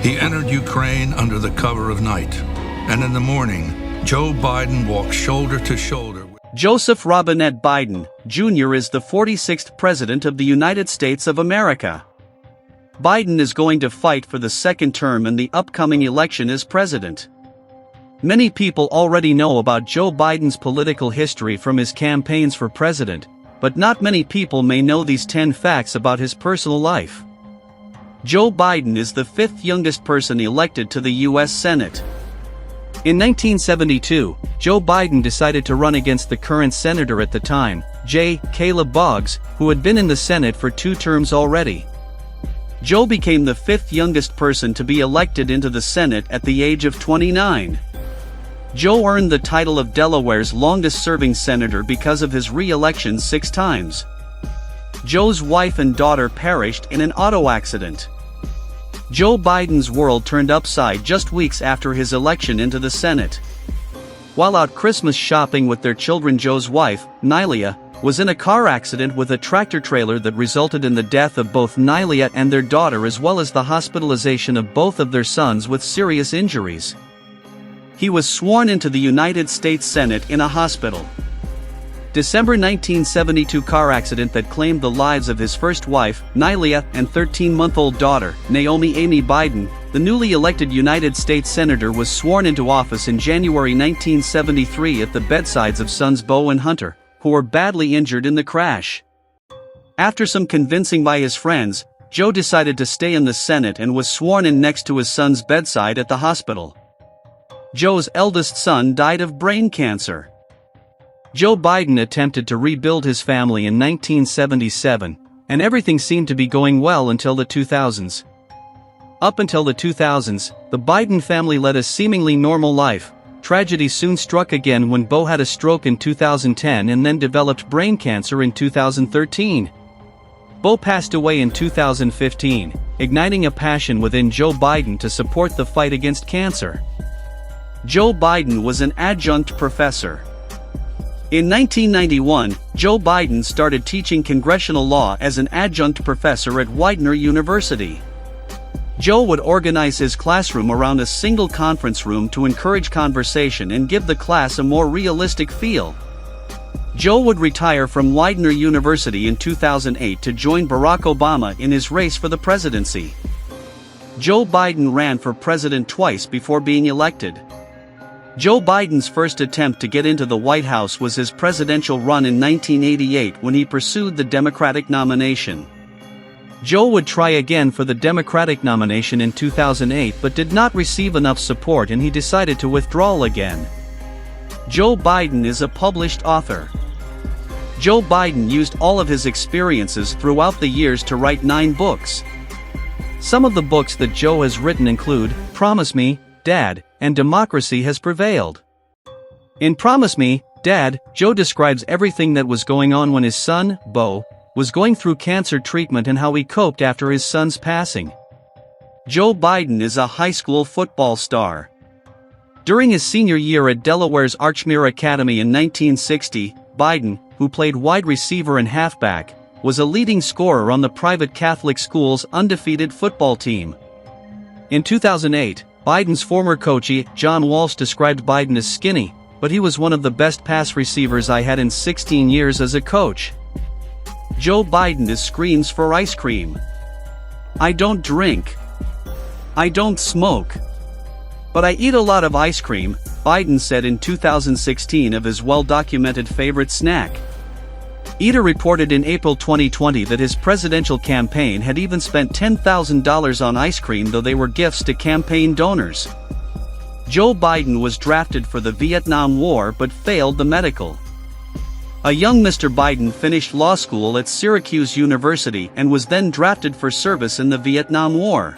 He entered Ukraine under the cover of night, and in the morning, Joe Biden walked shoulder to shoulder. Joseph Robinette Biden, Jr. is the 46th President of the United States of America. Biden is going to fight for the second term in the upcoming election as president. Many people already know about Joe Biden's political history from his campaigns for president, but not many people may know these 10 facts about his personal life. Joe Biden is the 5th youngest person elected to the U.S. Senate. In 1972, Joe Biden decided to run against the current senator at the time, J. Caleb Boggs, who had been in the Senate for 2 terms already. Joe became the 5th youngest person to be elected into the Senate at the age of 29. Joe earned the title of Delaware's longest-serving senator because of his re-election 6 times. Joe's wife and daughter perished in an auto accident. Joe Biden's world turned upside just weeks after his election into the Senate. While out Christmas shopping with their children, Joe's wife, Nylia, was in a car accident with a tractor-trailer that resulted in the death of both Nylia and their daughter, as well as the hospitalization of both of their sons with serious injuries. He was sworn into the United States Senate in a hospital. December 1972 car accident that claimed the lives of his first wife, Nylia, and 13-month-old daughter, Naomi Amy Biden. The newly elected United States Senator was sworn into office in January 1973 at the bedsides of sons Beau and Hunter, who were badly injured in the crash. After some convincing by his friends, Joe decided to stay in the Senate and was sworn in next to his son's bedside at the hospital. Joe's eldest son died of brain cancer. Joe Biden attempted to rebuild his family in 1977, and everything seemed to be going well until the 2000s. Up until the 2000s, the Biden family led a seemingly normal life. Tragedy soon struck again when Beau had a stroke in 2010 and then developed brain cancer in 2013. Beau passed away in 2015, igniting a passion within Joe Biden to support the fight against cancer. Joe Biden was an adjunct professor. In 1991, Joe Biden started teaching congressional law as an adjunct professor at Widener University. Joe would organize his classroom around a single conference room to encourage conversation and give the class a more realistic feel. Joe would retire from Widener University in 2008 to join Barack Obama in his race for the presidency. Joe Biden ran for president twice before being elected. Joe Biden's first attempt to get into the White House was his presidential run in 1988 when he pursued the Democratic nomination. Joe would try again for the Democratic nomination in 2008 but did not receive enough support and he decided to withdraw again. Joe Biden is a published author. Joe Biden used all of his experiences throughout the years to write 9 books. Some of the books that Joe has written include Promise Me, Dad, and Democracy Has Prevailed. In Promise Me, Dad, Joe describes everything that was going on when his son, Beau, was going through cancer treatment and how he coped after his son's passing. Joe Biden is a high school football star. During his senior year at Delaware's Archmere Academy in 1960, Biden, who played wide receiver and halfback, was a leading scorer on the private Catholic school's undefeated football team. In 2008, Biden's former coach, John Walsh, described Biden as skinny, but he was one of the best pass receivers I had in 16 years as a coach. Joe Biden is screams for ice cream. I don't drink. I don't smoke. But I eat a lot of ice cream, Biden said in 2016 of his well-documented favorite snack. Eater reported in April 2020 that his presidential campaign had even spent $10,000 on ice cream, though they were gifts to campaign donors. Joe Biden was drafted for the Vietnam War but failed the medical. A young Mr. Biden finished law school at Syracuse University and was then drafted for service in the Vietnam War.